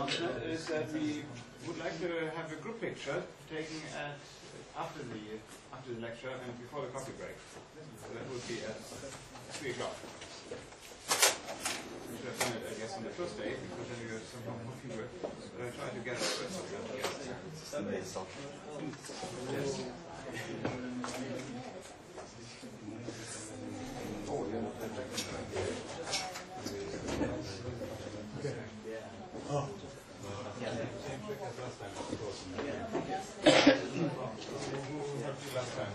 announcement is that we would like to have a group picture taken after the lecture and before the coffee break. So that would be at 3 o'clock. We should have done it, I guess, on the first day because then you have some more coffee break. But I try to get it. Yes. Oh, yeah. Oh. Last time.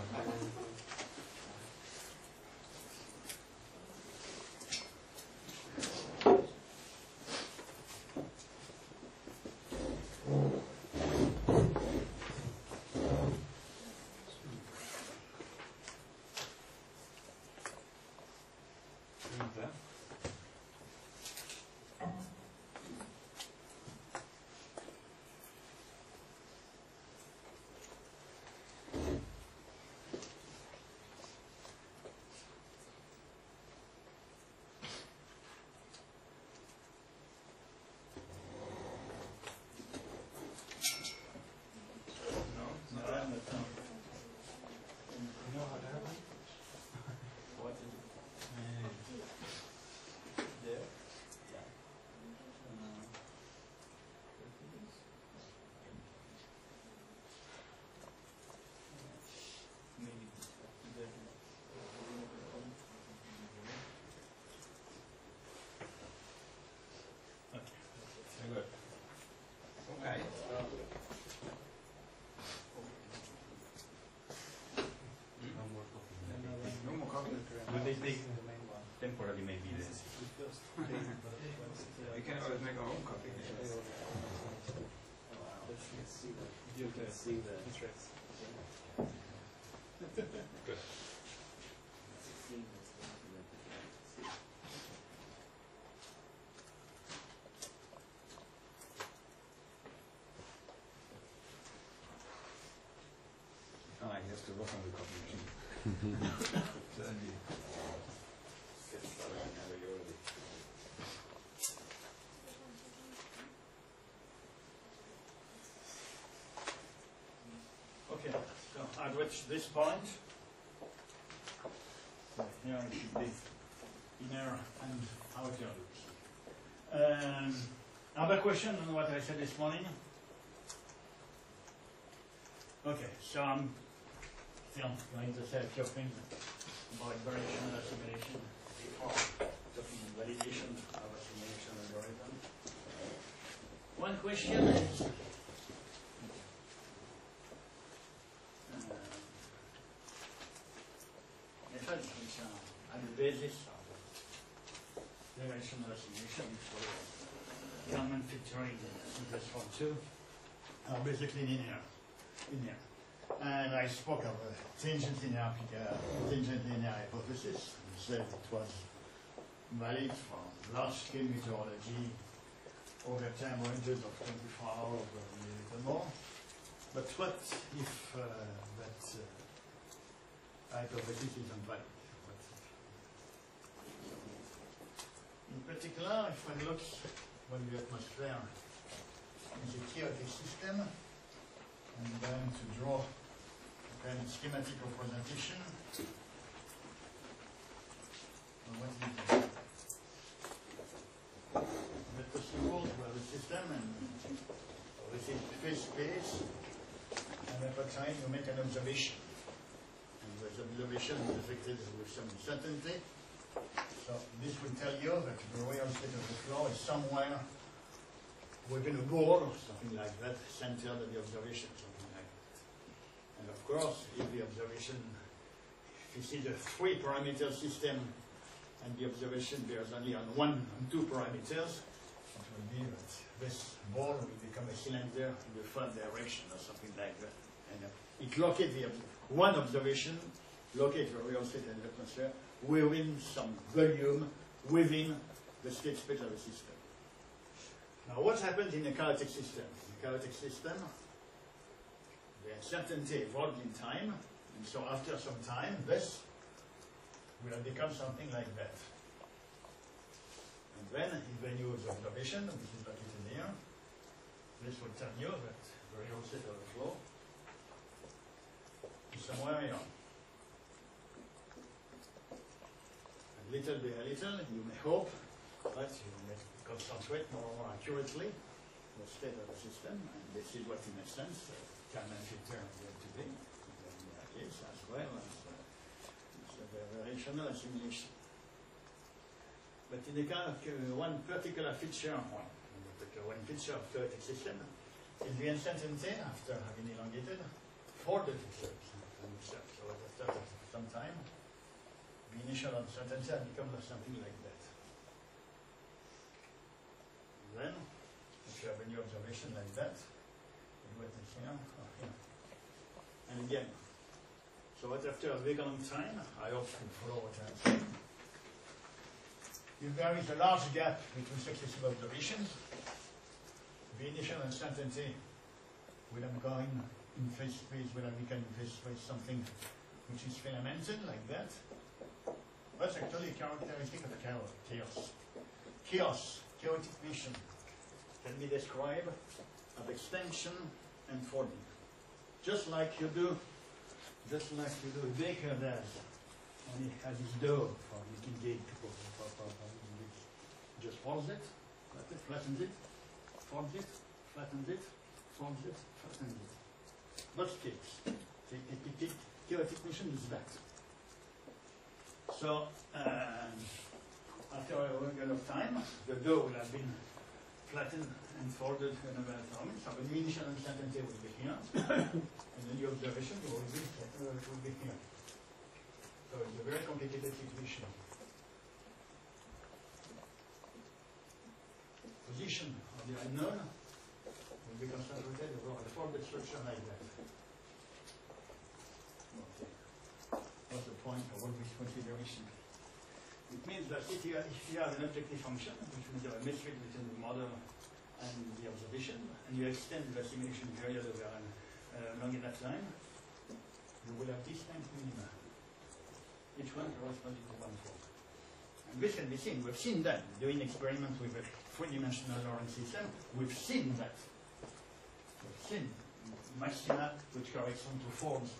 Good. Okay. No more coffee. But they temporarily maybe this. We can always make our own coffee. You can see the tricks. Good. I have to work on the coffee machine. Okay, so I've reached this point. So here it should be inner and outer loops. Other question on what I said this morning? Okay, so I'm still going to say a few things about variational assimilation before talking validation of assimilation algorithm. One question is methods which are at the basis of variational assimilation for Kalman filtering in simplest form 2 are basically linear. And I spoke of a tangent linear hypothesis and said it was valid for large-scale meteorology over time ranges of 24 hours or a little more. But what if that hypothesis is invalid? In particular, if one looks when the atmosphere is a chaotic system, and then to draw a kind of schematic representation of what is it? Let us suppose we have a system and we say phase space, and at a time you make an observation. And the observation is affected with some certainty. So this will tell you that the real state of the floor is somewhere within a ball or something like that, centered at the observation, something like that. And of course, if the observation, if you see the 3-parameter system and the observation bears only on 1 and 2 parameters, it will be that this ball will become a cylinder in the third direction or something like that. And it locates the one observation, locates the real state in the atmosphere within some volume within the state space of the system. Now, what happens in a chaotic system? In a chaotic system, the uncertainty evolved in time, and so after some time, this will become something like that. And then, if the new observation, which is located here, This will tell you that the real state of the flow is somewhere here. And little by little, you may hope that you may concentrate more accurately the state of the system, and this is what, in a sense, Kalman filter is going to be, in that case, as well as the variational assimilation. But in the kind of one particular feature, one feature of chaotic system is the uncertainty after having elongated for the features. So after some time, the initial uncertainty becomes something like that. And then, if you have any observation like that, you go to here or here. And again, so what after a very long time, I hope you follow what I'm saying. If there is a large gap between successive observations, the initial uncertainty will have gone in phase space, will have become in phase space something which is filamented like that. That's actually a characteristic of chaos. Chaotic mission, can be described as extension and folding. Just like you do baker does, and he has his dough for making cake. Just folds it, flattens it, folds it, flattens it, folds it, flattens it. But cakes. Chaotic mission is that. So, after a long of time, the dough will have been flattened and folded in a manner. So the initial uncertainty will be here, and then the observation will be here. So it's a very complicated situation. Position of the unknown will be concentrated over a folded structure like that. Okay. What's the point of all this consideration? It means that if you have an objective function, which means you have a metric between the model and the observation, and you extend the simulation period over a long enough time, you will have distinct minima. Each one corresponding to one fold. And this can be seen. We've seen that doing experiments with a three-dimensional Lorentz system. We've seen that. We've seen maxima which correspond to forms.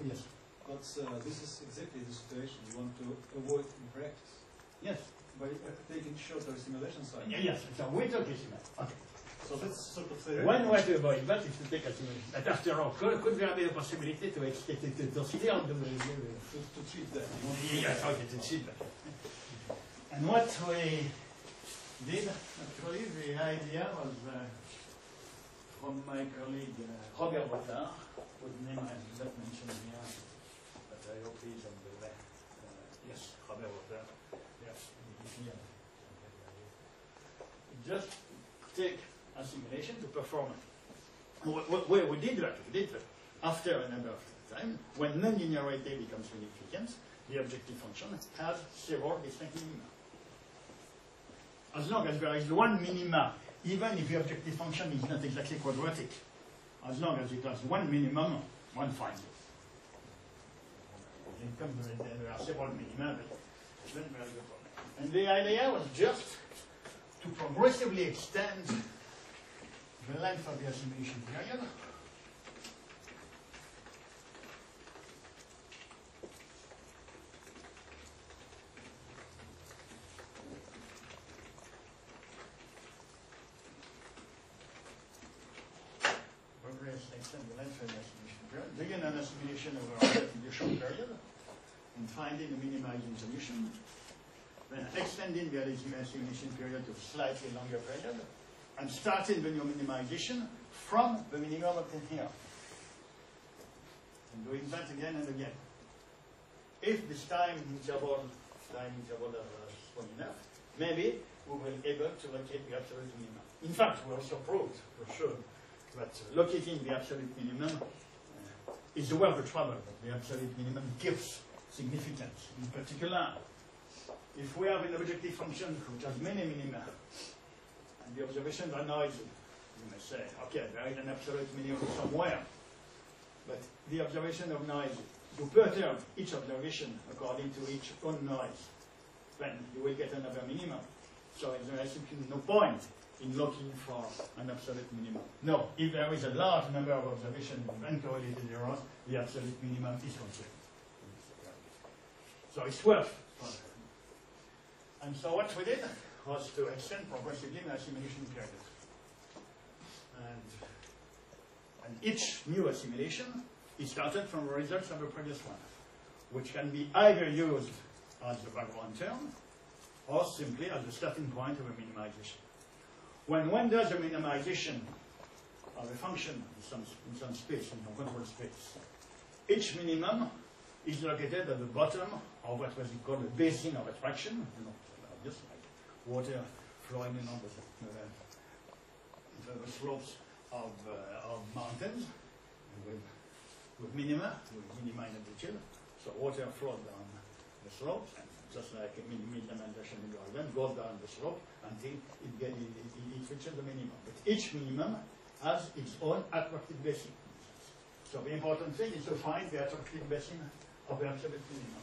Yes. But this is exactly the situation you want to avoid in practice. Yes. By taking shorter simulation cycles. Yes. So we took a simulation. Okay. So that's sort of the one way to avoid that is to take a simulation. But after all, could there be a possibility to still do to treat that? Yes, okay, to treat that. And what we did, actually, the idea was from my colleague Robert Botard, whose name I did not mention here, but I hope he's on the way. Yes, Robert Botard. Yes, he's here. Just take a simulation to perform it. Where we did that, after a number of time, when non-linearity becomes significant, the objective function has several distinct minima. As long as there is one minima, even if the objective function is not exactly quadratic, as long as it has one minimum, one finds it. There are several minima, but then there is a problem. And the idea was just to progressively extend the length of the assimilation period begin an assimilation over a relatively short period and finding a minimizing solution, then extending the assimilation period to a slightly longer period, and starting the new minimization from the minimum obtained here. And doing that again and again. If this time interval is small enough, maybe we will be able to locate the absolute minimum. In fact, we also proved, for sure, that locating the absolute minimum is worth the trouble, but the absolute minimum gives significance. In particular, if we have an objective function which has many minima, and the observations are noisy, you may say, okay, there is an absolute minimum somewhere, but the observations are noisy. You perturb each observation according to each own noise, then you will get another minimum. So there is simply no point in looking for an absolute minimum. No, if there is a large number of observations with uncorrelated errors, the absolute minimum is considered. So it's worth. And so what we did was to extend progressively the assimilation period. And each new assimilation is started from the results of the previous one, which can be either used as the background term or simply as the starting point of a minimization. When one does a minimization of a function in some space, in some control space, each minimum is located at the bottom of what was called a basin of attraction, just like water flowing along the slopes of mountains with minima, with minima in amplitude. So water flows down the slopes, and just like a minimization in the island, goes down the slope until it reaches the minimum. But each minimum has its own attractive basin. So the important thing is to find the attractive basin of the absolute minimum.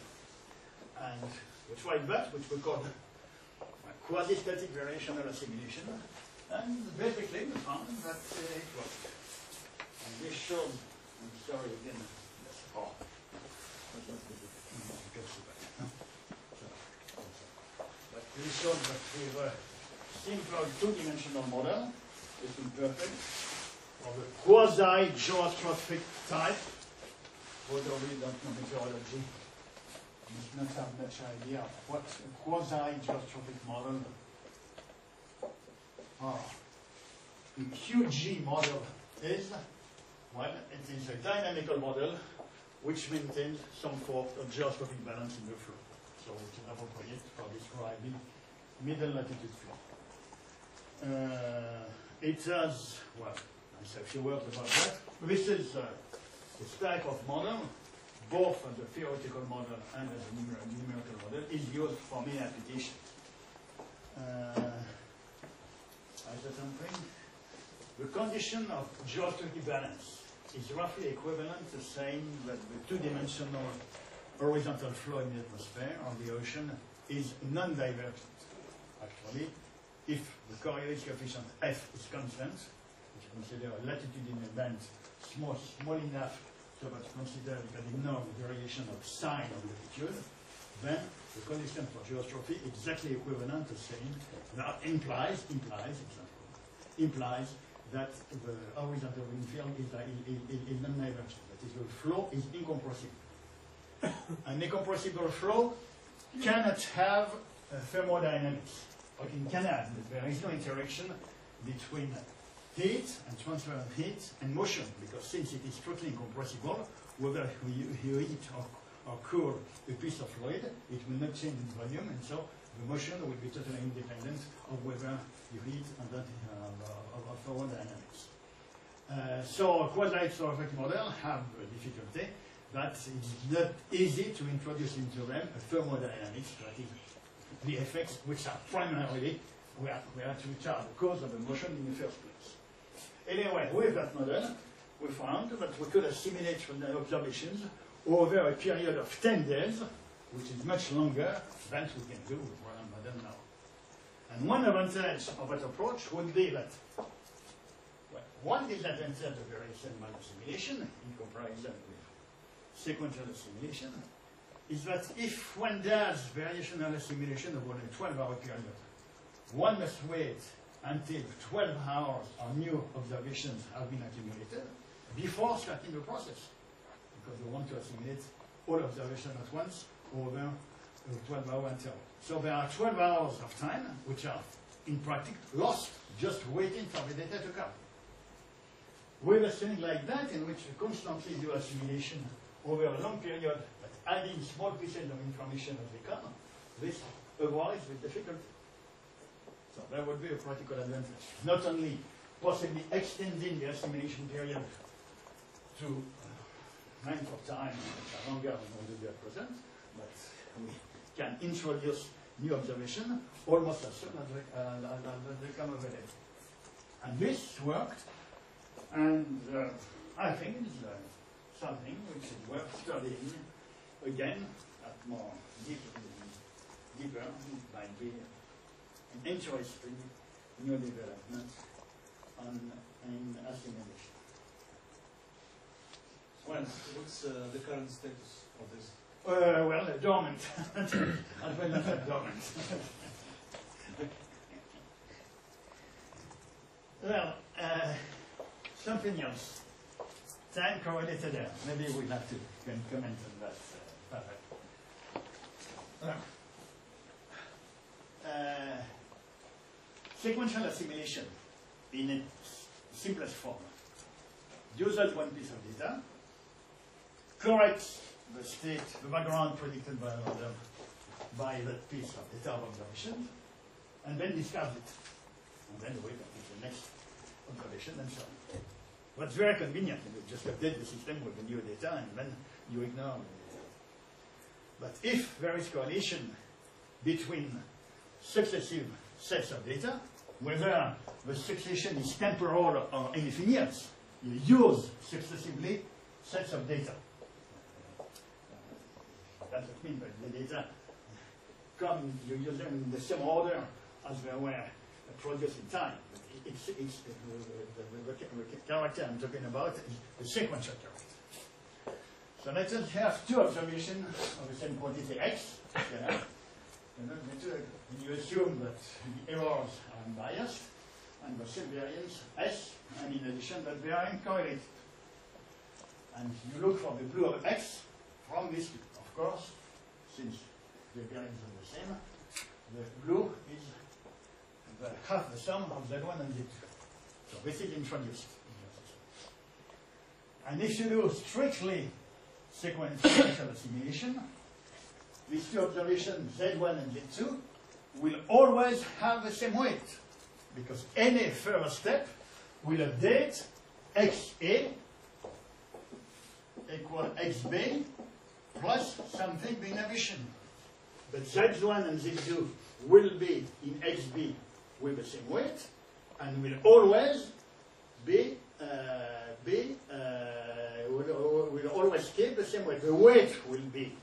And we tried that, which we call quasi-static variational assimilation. And basically we found that it worked. And this showed, I'm sorry again, but we showed that with a simple two-dimensional model, it's imperfect, of a quasi-geostrophic type, although we don't know meteorology, we must not have much idea of what a quasi-geostrophic model the QG model is. Well, it is a dynamical model which maintains some sort of geostrophic balance in the flow. So it's appropriate for describing middle latitude flow. It has, well, I'll say a few words about that. This is this type of model, both as a theoretical model and as a numerical model, is used for many applications. The condition of geostrophic balance is roughly equivalent to saying that the two-dimensional horizontal flow in the atmosphere or the ocean is non-divergent. Actually, if the correlation coefficient F is constant, which consider a latitude in a band small enough so that consider you can ignore the variation of sign of latitude, then the condition for geostrophy is exactly equivalent to saying that implies that the horizontal wind field is non-divergent. That is, the flow is incompressible. An incompressible flow cannot have thermodynamics. Or it cannot. There is no interaction between heat and transfer of heat and motion, because since it is strictly incompressible, whether you heat or cool a piece of fluid, it will not change in volume, and so the motion will be totally independent of whether you heat and that of thermodynamics. So a quasi-geostrophic model have a difficulty that it's not easy to introduce into them a thermodynamics, that is the effects which are primarily which are the cause of the motion in the first place. Anyway, with that model, we found that we could assimilate from the observations over a period of 10 days, which is much longer than we can do with modern model now. And one advantage of that approach would be that, well, one disadvantage of variational assimilation in comparison with sequential assimilation is that if one does variational assimilation over a 12-hour period, one must wait until 12 hours of new observations have been accumulated before starting the process, because we want to assimilate all observations at once over a 12-hour interval. So there are 12 hours of time which are in practice lost just waiting for the data to come. With a thing like that, in which you constantly do assimilation over a long period, but adding small pieces of information as they come, this avoids the difficulty. So that would be a practical advantage. Not only possibly extending the assimilation period to length of time which are longer than what we do at present, but we can introduce new observation almost as soon as they come available. And this worked, and I think it's something which is worth studying again at more deeper. It might be an interesting new development in assimilation. Well, What's the current status of this? well, dormant. As well as dormant. Well, something else. Time correlated error. Maybe we'll have to comment on that further. Sequential assimilation in its simplest form uses one piece of data, corrects the state, the background predicted by that piece of data of observation, and then discards it. And then wait until the next observation and so on. But it's very convenient. You just update the system with the new data and then you ignore the data. But if there is correlation between successive sets of data, whether the succession is temporal or anything else, you use successively sets of data. That doesn't mean that the data come, you use them in the same order as they were produced in time. It's the character I'm talking about is the sequential character. So let us have two observations of the same quantity x. And you assume that the errors are unbiased and the same variance s, and in addition that they are uncorrelated. And you look for the blue of x from this, of course, since the variance are the same. The blue is half the sum of Z1 and Z2. So this is introduced. And if you do strictly sequential assimilation, these two observations, Z1 and Z2, will always have the same weight, because any further step will update XA equal XB plus something in addition. But Z1 and Z2 will be in XB with the same weight, and will always be will always keep the same weight. The weight will be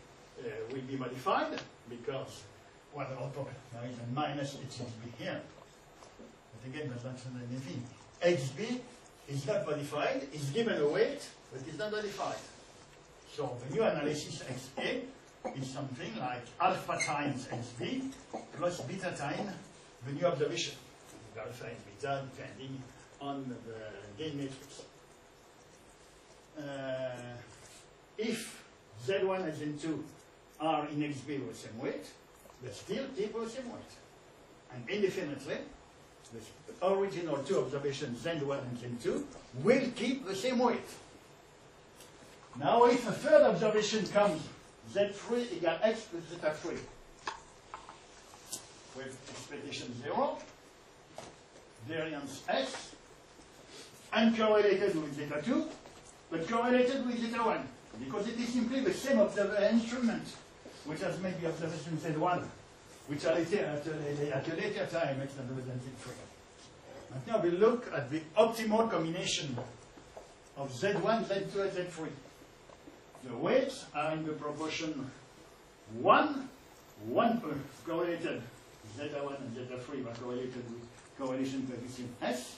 modified because well, there is a minus HXB here. But again, that's not anything. XB is not modified. It's given a weight, but it's not modified. So the new analysis XA is something like alpha times XB plus beta times the new observation. Alpha and beta depending on the gain matrix. If Z1 and Z2 are in XB with the same weight, they still keep the same weight. And indefinitely, the original two observations, Z1 and Z2, will keep the same weight. Now, if a third observation comes, Z3 equal X plus zeta3, with expectation 0, variance S, uncorrelated with zeta2, but correlated with zeta1, because it is simply the same instrument, which has made the observation Z1, which at a later time makes another than Z3. And now we look at the optimal combination of Z1, Z2, and Z3. The weights are in the proportion 1 correlated zeta1 and zeta3 are correlated with correlation coefficient S,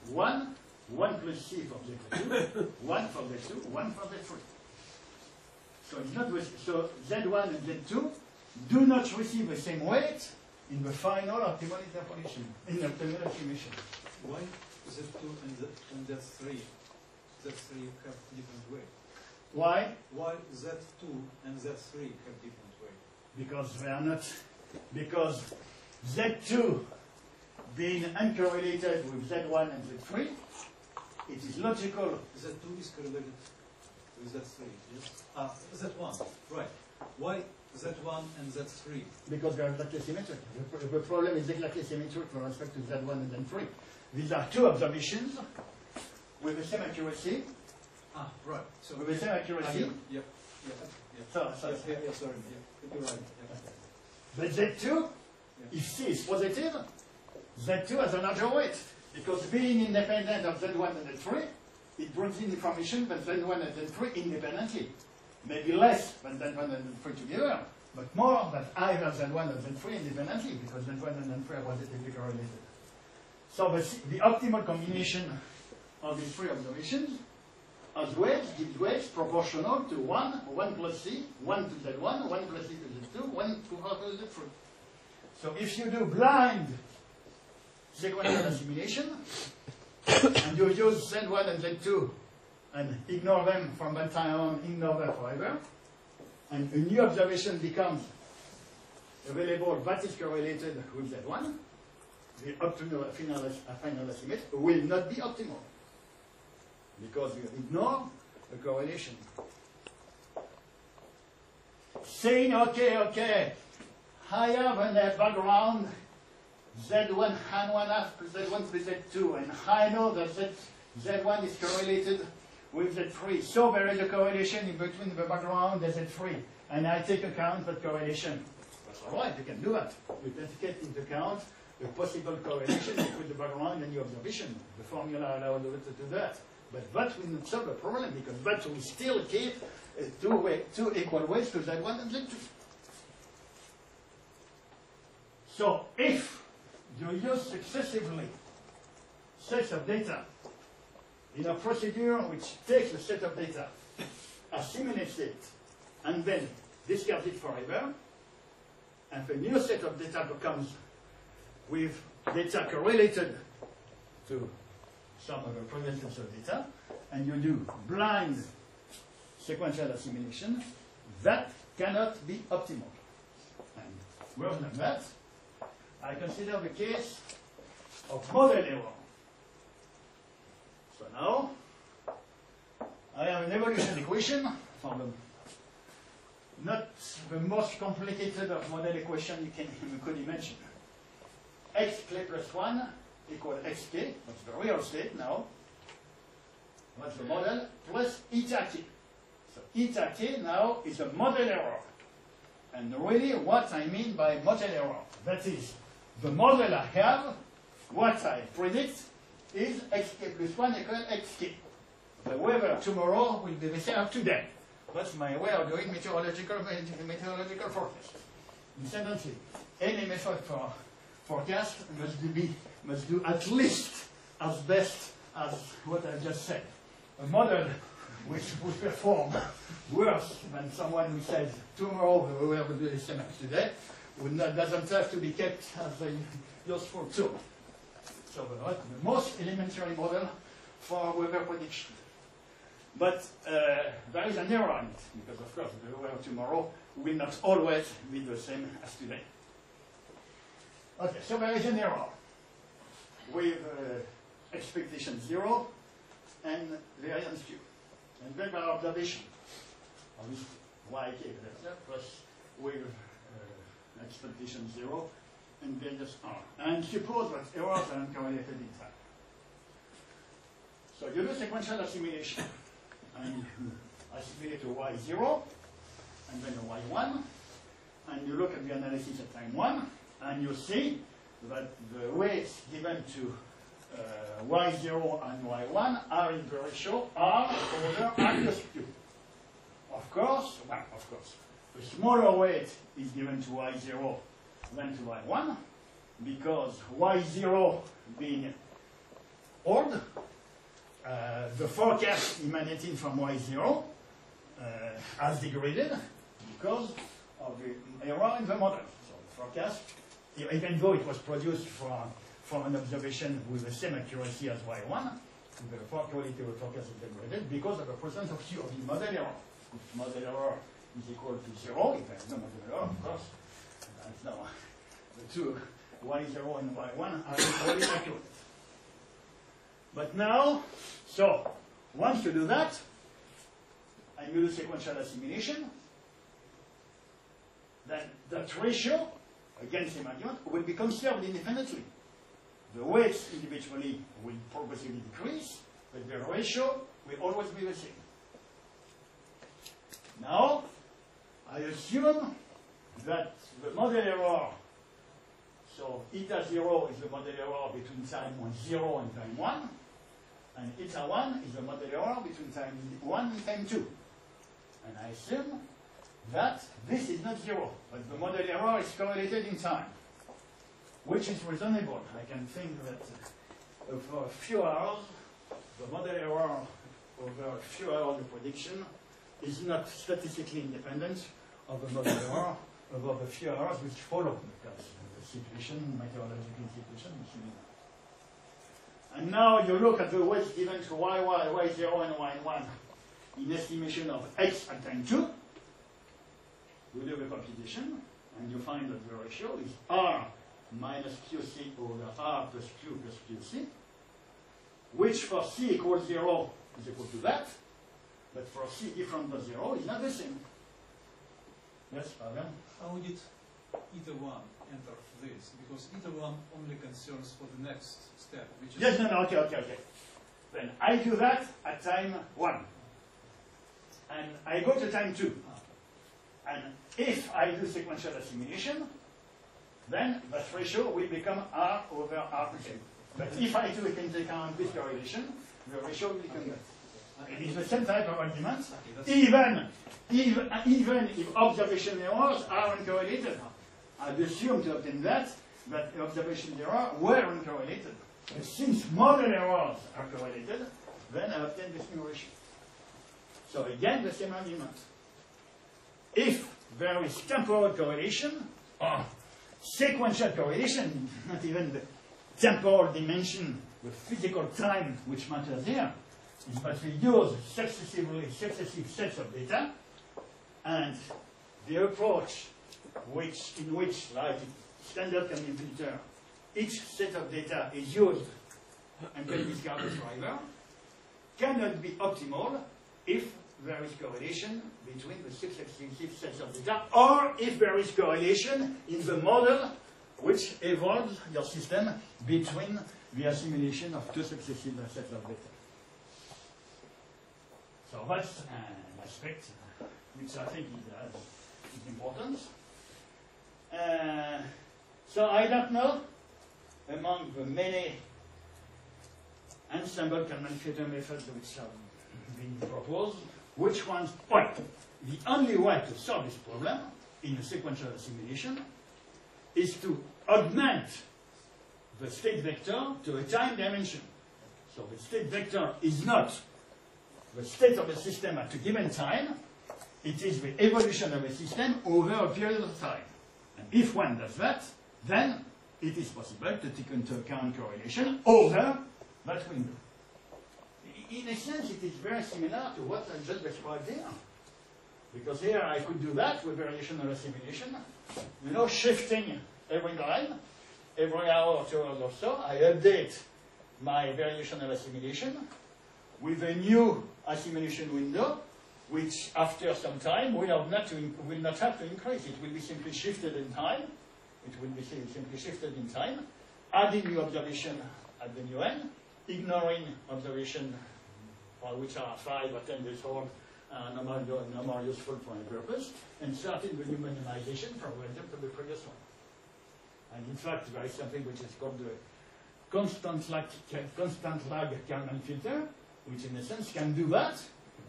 1 plus C for Z2, 1 for Z2, 1 for Z3. So it's not so Z1 and Z2 do not receive the same weight in the final optimal interpolation, in the optimal estimation. Why Z2 and Z3 have different weight? Why? Why Z2 and Z3 have different weight? Because they are not, because Z2 being uncorrelated with Z1 and Z3, it is logical. Z2 is correlated with Z3, yes? Z1, right. Why Z1 and Z3? Because they are exactly symmetric. The problem is exactly symmetric with respect to Z1 and Z3. These are two observations with the same accuracy. Ah, right. So with the same accuracy. Yep. So, sorry. Yeah, you're right. Yeah. But Z2, if C is positive, Z2 has a larger weight. Because being independent of Z1 and Z3, it brings in information that Z1 and Z3 independently. Maybe less than Z1 and Z3 together, but more that either Z1 or Z3 independently, because Z1 and Z3 are positively correlated. So the optimal combination of these three observations as weights gives weights proportional to 1 plus C, 1 to Z1, 1 plus C to Z2, 1 to R to Z3. So if you do blind sequential assimilation, and you use Z1 and Z2 and ignore them from that time on, ignore them forever, and a new observation becomes available that is correlated with Z1, the optimal final estimate will not be optimal because you ignore the correlation. Saying, okay, I have a background Z1 and 1/2 plus Z1 plus Z2, and I know that Z1 is correlated with Z3. So there is a correlation in between the background and Z3, and I take account that correlation. That's all right, you can do that. You can take into account the possible correlation between the background and the observation. The formula allows you to do that. But that will not solve the problem, because that will still keep two equal weights to Z1 and Z2. So if you use successively sets of data in a procedure which takes a set of data, assimilates it, and then discards it forever, and a new set of data comes with data correlated to some of the previous sets of data, and you do blind sequential assimilation, that cannot be optimal. And worse than that, I consider the case of model error. So now, I have an evolution equation for not the most complicated of model equation you could imagine. Xk plus 1 equal xk, that's the real state now. That's the model, plus eta k. So eta k now is a model error. And really what I mean by model error, that is, the model I have, what I predict, is xk plus 1 equal xk. The weather tomorrow will be the same as today. That's my way of doing meteorological forecast. Incidentally, any method for forecast must do at least as best as what I just said. A model which would perform worse than someone who says tomorrow the weather will be the same as today doesn't have to be kept as a useful tool. So the most elementary model for weather prediction. But there is an error in it, because of course the weather tomorrow will not always be the same as today. Okay, so there is an error with expectation 0 and variance q. And then there are observations of this yk plus with expectation 0 and variance r. And suppose that errors are uncorrelated in time. So you do sequential assimilation, and you assimilate a y0 and then a y1, and you look at the analysis at time 1, and you see that the weights given to y0 and y1 are in the ratio r over r plus q. Of course, the smaller weight is given to y0 than to y1, because y0 being old, the forecast emanating from y0 has degraded because of the error in the model. So the forecast, even though it was produced from an observation with the same accuracy as y1, the quality of the forecast is degraded because of the presence of Q of the model error. If model error is equal to 0, if there is no model error, of course, that's now the two y0 and y1 are equally accurate. But now, so once you do that, and you do sequential assimilation, then that ratio, again same argument, will be conserved independently. The weights individually will progressively decrease, but the ratio will always be the same. Now, I assume that the model error, so eta 0 is the model error between time 0 and time 1, and eta 1 is the model error between time 1 and time 2. And I assume that this is not zero, but the model error is correlated in time, which is reasonable. I can think that for a few hours, the model error over a few hours of prediction is not statistically independent of the model error over the few hours which follow, because the situation, meteorological situation is similar. And now you look at the weights given to y0 and y1 in estimation of x at time 2. You do the computation, and you find that the ratio is r minus qc over r plus q plus qc, which for c equals 0 is equal to that, but for c different from 0 is not the same. Yes, Fabian? How did eta 1 enter this? Because eta 1 only concerns for the next step, which is... Yes, no, okay. Then I do that at time 1. And I go to time 2. And if I do sequential assimilation, then the ratio will become R over R. But if I do it into account with correlation, the ratio will become that. It is the same type of argument, even if observation errors are uncorrelated. I've assumed to obtain that observation errors were uncorrelated. But since model errors are correlated, then I obtain this new ratio. So again, the same argument. If there is temporal correlation, or sequential correlation, not even the temporal dimension, the physical time which matters here, is that we use successive sets of data, and the approach in which, like standard Canyon filter, each set of data is used and can discard the driver, cannot be optimal if there is correlation between the successive sets of data, or if there is correlation in the model which evolves your system between the assimilation of two successive sets of data. So that's an aspect which I think is important. So I don't know, among the many ensemble Kalman filter methods which have been proposed, which ones, well, the only way to solve this problem in a sequential assimilation is to augment the state vector to a time dimension. So the state vector is not the state of a system at a given time, it is the evolution of a system over a period of time. And if one does that, then it is possible to take into account correlation over that window. In a sense, it is very similar to what I just described here. Because here I could do that with variational assimilation. You know, shifting every time, every hour or 2 hours or so, I update my variational assimilation with a new assimilation window, which after some time will not have to increase. It will be simply shifted in time. It will be simply shifted in time, adding new observation at the new end, ignoring observation which are 5 or 10 days old, no more useful for any purpose, and starting the new minimization from random to the previous one. And in fact, there is something which is called the constant lag Kalman filter, which in a sense can do that.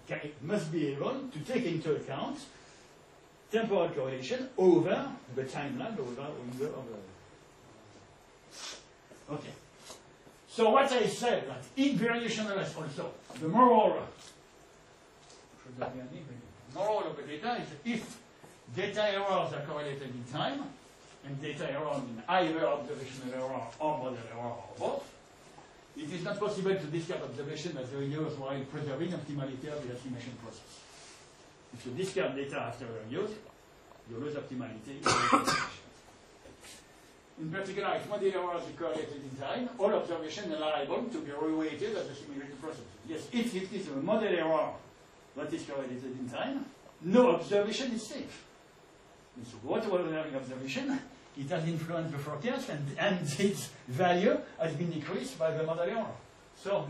It must be able to take into account temporal correlation over the time lag over the Okay. So what I said, that in variational also, the moral of the data is if data errors are correlated in time, and data errors in either observational error or model error or both, it is not possible to discard observation as a use while preserving optimality of the estimation process. If you discard data after use, you lose optimality. In particular, if model errors are correlated in time, all observations are liable to be reweighted as a simulation process. Yes, if it is a model error that is correlated in time, no observation is safe. And so whatever the observation, it has influenced the forecast, and its value has been decreased by the model error. So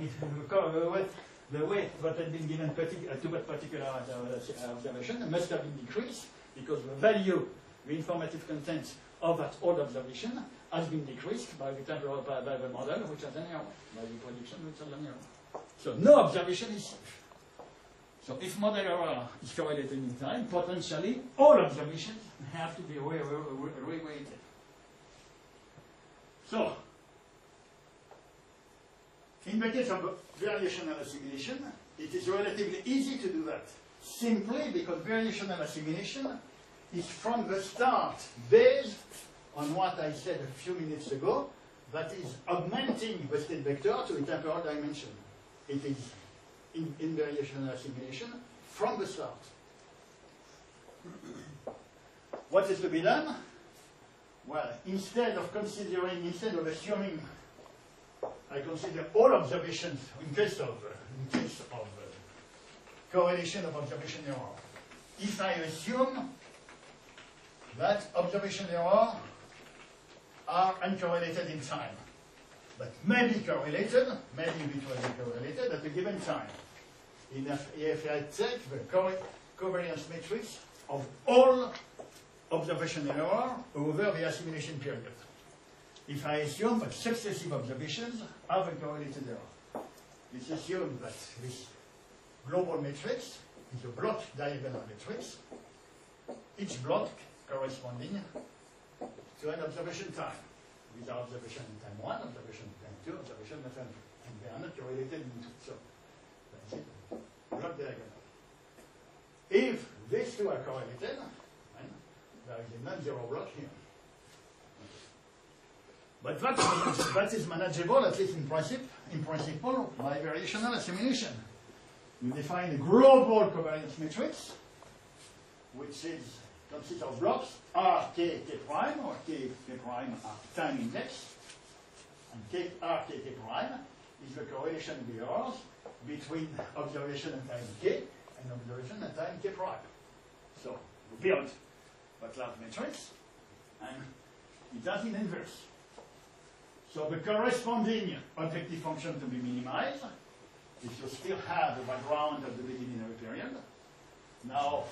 the way that had been given to that particular observation must have been decreased, because the value, the informative content of that old observation has been decreased by the model, which has an error, by the prediction, which has an error. So no observation is safe. So if model error is correlated in time, potentially all observations have to be reweighted. So, in the case of variational assimilation, it is relatively easy to do that, simply because variational assimilation is from the start based on what I said a few minutes ago, that is augmenting the state vector to a temporal dimension. It is in variational assimilation from the start. What is to be done? Well, instead of assuming, I consider all observations in case of correlation of observation error. If I assume that observation error are uncorrelated in time, but may be correlated, maybe virtually correlated at a given time. If I take the covariance matrix of all observation error over the assimilation period, if I assume that successive observations have a correlated error, let's assume that this global matrix is a block diagonal matrix, each block corresponding to an observation time. With observation in time 1, observation in time 2, observation in time 3. And they are not correlated in two. So that's it. Block diagonal. If these two are correlated, then there is a non-zero block here. But that is manageable, at least in principle, by variational assimilation. You define a global covariance matrix, which consists of blocks R, K, K prime, or K, K prime are time index, and K, R, K, K prime is the correlation of the errors between observation and time K and observation and time K prime. So you build that large matrix, and it does in inverse. So the corresponding objective function to be minimized, if you still have the background at the beginning of a period. Now,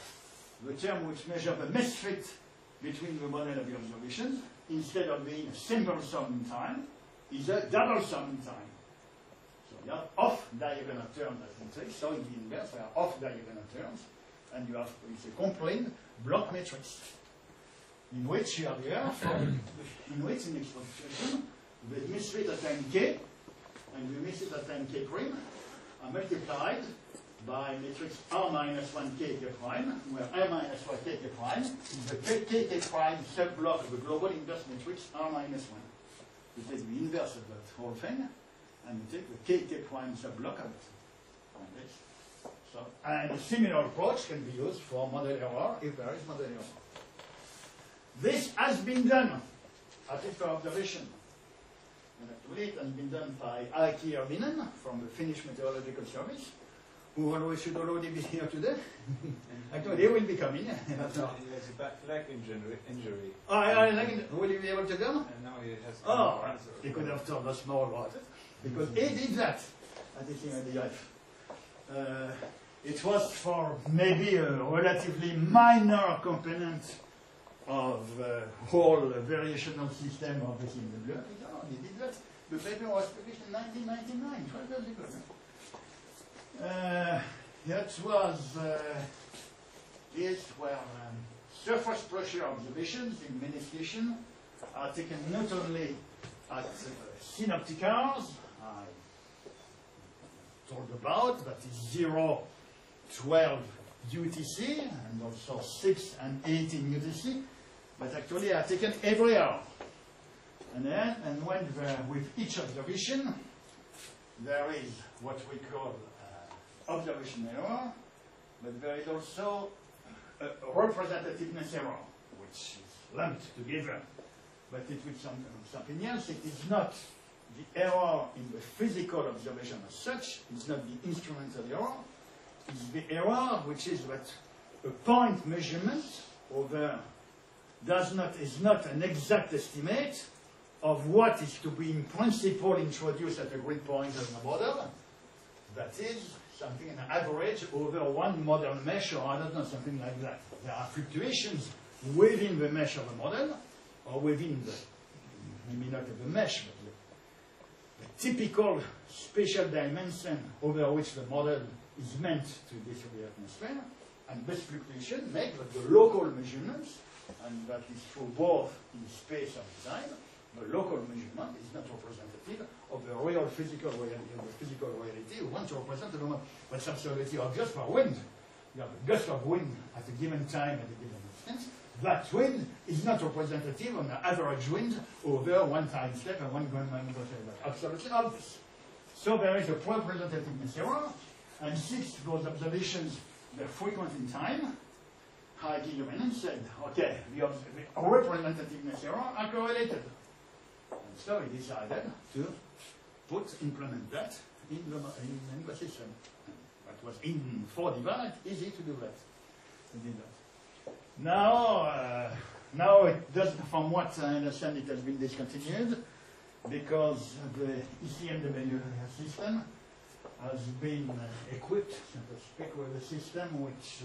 the term which measures the misfit between the model of the observations, instead of being a simple sum in time, is a double sum in time. So you have off-diagonal terms as in say, so in the inverse there are off-diagonal terms, and you have it's a complete block matrix, in which you have the error in which in exposition the misfit at time k and the misfit at time k prime are multiplied by matrix R minus 1 K K prime, where R minus 1 K K prime is the K K prime subblock of the global inverse matrix R minus 1. You take the inverse of that whole thing, and you take the K K prime subblock of it. Like this. So, and a similar approach can be used for model error if there is model error. This has been done, at least for observation. And actually it has been done by Aki Erdinen from the Finnish Meteorological Service, who should already be here today. Actually, they will be coming. He has a back leg injury. Oh, will he be able to come? And now he has. Oh, he could have told us more about it. Because he did that at the thing of the life. It was for maybe a relatively minor component of the whole variational system of the CMW. He did that. The paper was published in 1999, 12 years ago. That was is where surface pressure observations in many stations are taken not only at synoptic hours, I told about, that is 0, 12 UTC, and also 6 and 18 UTC, but actually are taken every hour. And when with each observation, there is what we call observation error, but there is also a representativeness error, which is lumped together. But it with something else, it is not the error in the physical observation as such, it's not the instrumental error, it's the error which is that a point measurement over is not an exact estimate of what is to be in principle introduced at a grid point of the model. That is something, an average over one model mesh, or I don't know, something like that. There are fluctuations within the mesh of the model, or within the, maybe not of the mesh, but typical spatial dimension over which the model is meant to describe the atmosphere, and best fluctuation make that the local measurements, and that is true both in space and time, the local measurement is not representative of the real physical reality. We want to represent the moment. That's absolutely obvious for wind. You have a gust of wind at a given time, at a given distance. That wind is not representative of the average wind over one time step and one grand magnitude. Absolutely obvious. So there is a representativeness error, and since those observations were frequent in time, Heike and said, okay, the representativeness error are correlated. And so he decided to implement that in the system. That was in 4D, easy to do that. He did that. Now it doesn't, from what I understand, it has been discontinued because the ECMW system has been equipped, so to speak, with a system which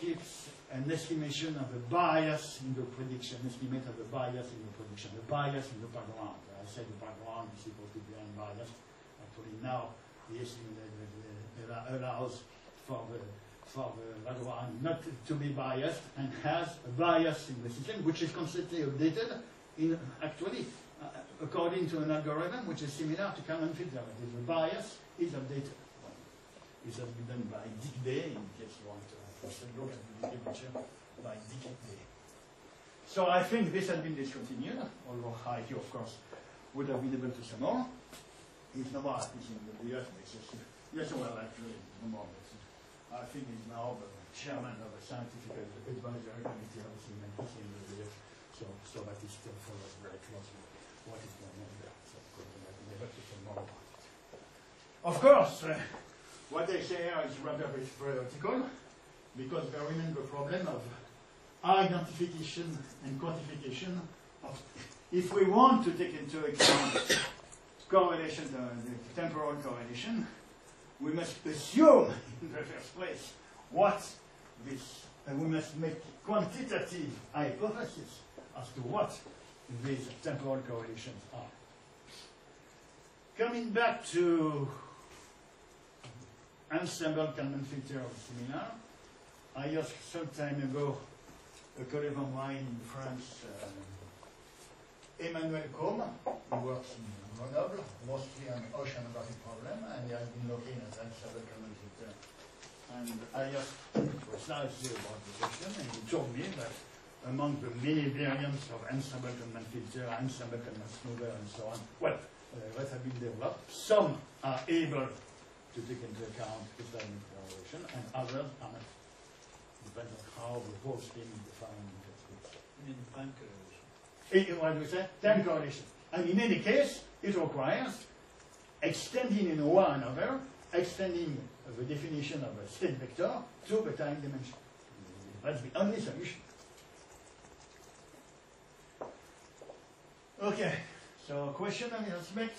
gives an estimation of the bias in the prediction, estimate of the bias in the prediction, the bias in the background. I said the background is supposed to be unbiased. Actually, now the estimate allows for the background not to be biased and has a bias in the system, which is constantly updated actually according to an algorithm which is similar to Kalman filter. The bias is updated. This has been done by Dick Day, in case you want to look at the picture by Dick Day. So I think this has been discontinued, although Heike, of course, would have been able to say more. He's no more at least in the US basis. Yes, well, actually, no more. I think he's now the chairman of the scientific advisory committee of the CMU. So that he still follows very closely what is going on there. So I'll be able to say more about it. Of course, what they say here is rather theoretical, because there remains the problem of identification and quantification of, if we want to take into account correlation, the temporal correlation, we must assume in the first place what this, and we must make quantitative hypotheses as to what these temporal correlations are. Coming back to ensemble Kalman filter of seminar, I asked some time ago a colleague of mine in France, Emmanuel Combe, who works in Grenoble, mostly on oceanographic problem, and he has been looking at ensemble Kalman filter. And I asked precisely about the question, and he told me that among the many variants of ensemble Kalman filter, ensemble Kalman smoother, and so on, well, that have been developed, some are able to take into account crystalline correlation, and others are not. Depends on how the whole thing is defined. I mean, time correlation. What do we say? Time correlation. And in any case, it requires extending in one another, extending the definition of a state vector to the time dimension. That's the only solution. Okay, so question on the aspect?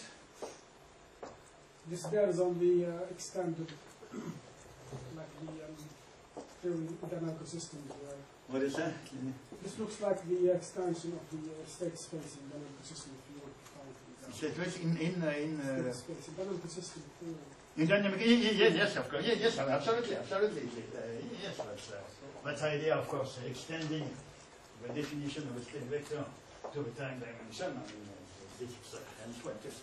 This bears on the extended, like the theory dynamical systems. What is that? This looks like the extension of the state space in dynamical system. If you want to find it. State space in state space in dynamical system theory. In dynamic, yes, of course, yes, absolutely. Yes, that's the idea, of course, extending the definition of a state vector to the time dimension. I mean, this is hence what yes.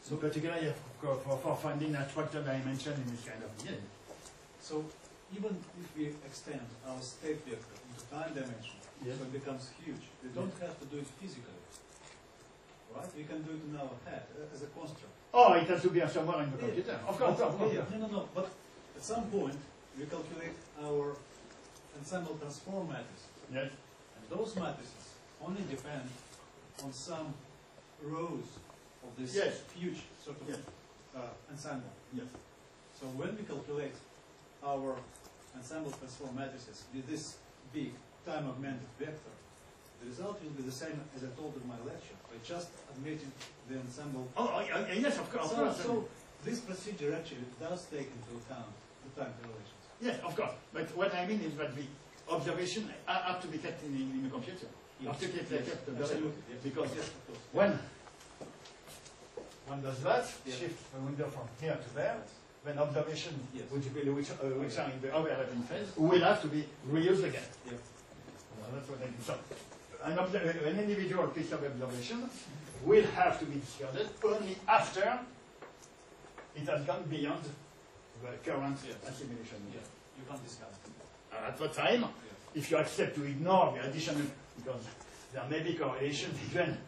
So particularly for finding a structural dimension in this kind of thing. So even if we extend our state vector into time dimension, yes, so it becomes huge. We don't have to do it physically, right? We can do it in our head as a construct. Oh, it has to be somewhere in the computer. Of course. No. But at some point, we calculate our ensemble transform matrices. Yes. And those matrices only depend on some rows of this huge sort of ensemble. Yes. So when we calculate our ensemble transform matrices with this big time-augmented vector, the result will be the same as I told in my lecture, by just admitting the ensemble. Oh, yes, of course. So this procedure actually does take into account the time correlations. Yes, of course. But what I mean is that the observation have to be kept in the computer. Yes. Have to keep kept absolutely. Yes. Because yes, of course. when one does that, Yeah. shift the window from here to there, then observation, Yes. which are in the overlapping phase, will have to be reused again. Yeah. That's what I mean. So, an individual piece of observation will have to be discarded only after it has gone beyond the current Yes. assimilation. Yeah. You can't discard it. At the time, if you accept to ignore the additional, because there may be correlation even.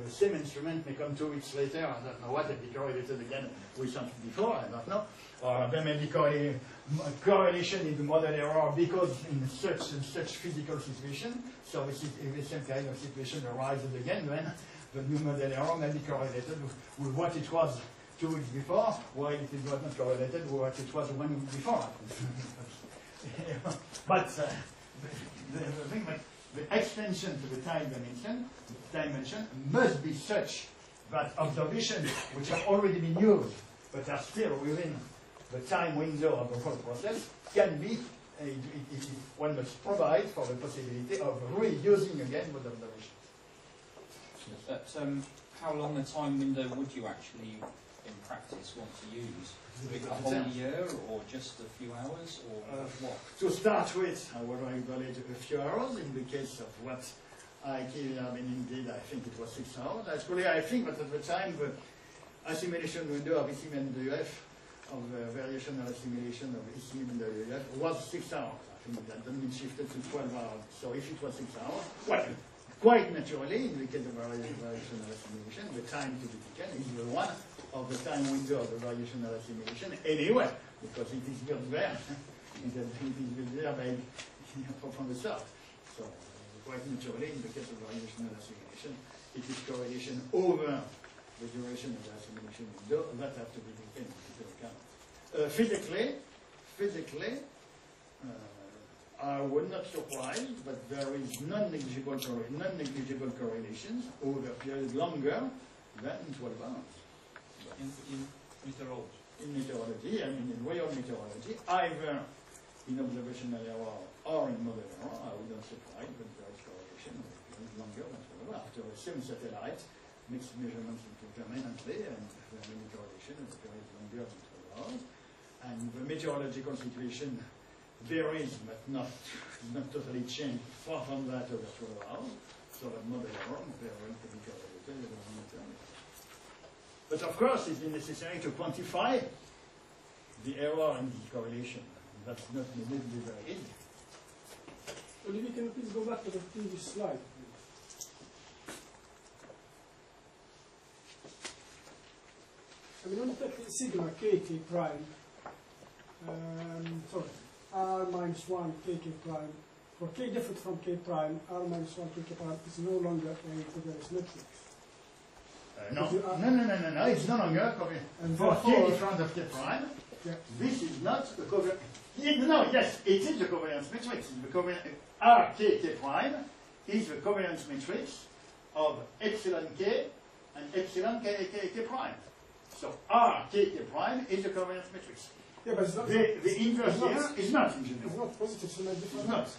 The same instrument may come 2 weeks later, I don't know what, and be correlated again with something before, I don't know. Or there may be correlation in the model error because in such and such physical situation, so if the same kind of situation arises again, then the new model error may be correlated with what it was 2 weeks before, while it was not correlated with what it was 1 week before. But the thing that the extension to the time dimension must be such that observations which have already been used but are still within the time window of the whole process can be, one must provide for the possibility of reusing again with observations. But how long a time window would you actually, in practice, want to use? A whole year, or just a few hours, or what? To start with, I will evaluate a few hours. In the case of what I indeed, I think it was 6 hours. Actually, I think that at the time, the assimilation window of ECM&WF, of the variational assimilation of ECM&WF, was 6 hours. I think that then been shifted to 12 hours. So if it was 6 hours, well, quite naturally, in the case of variational assimilation, the time to be taken is the one of the time window of the variational assimilation anyway, because it is built there. It is built there by, from the start. So, quite naturally, in the case of variational assimilation, it is correlation over the duration of the assimilation window that have to be taken into account. Physically, I would not surprise, but there is non-negligible correlations over a period longer than 12 hours. In meteorology. In meteorology, I mean in real meteorology, either in observational error or in model error, I would not surprise, but there is correlation with a period longer than 12 hours. After the same satellite makes measurements permanently, and there may be correlation with a period longer than 12 hours. And the meteorological situation varies, but not totally changed, far from that over 12 hours. So that model error very well can be correlated with a long term. But of course, it is necessary to quantify the error in the correlation. That's not immediately very easy. Olivier, can you please go back to the previous slide, please? I mean, when you take sigma kt prime, r minus 1 kk prime, for k different from k prime, r minus 1 kk prime is no longer a covariance matrix. No, it's no longer covariance. And For k therefore, in front of k prime, yeah. this is not a covariance. No, yes, it is a covariance matrix. The covariance R k k prime is the covariance matrix of epsilon k and epsilon k prime. So R k prime is a covariance matrix. Yeah, but it's not, The inverse it's not- here is not in general. it's not positive, so it's different. It's not.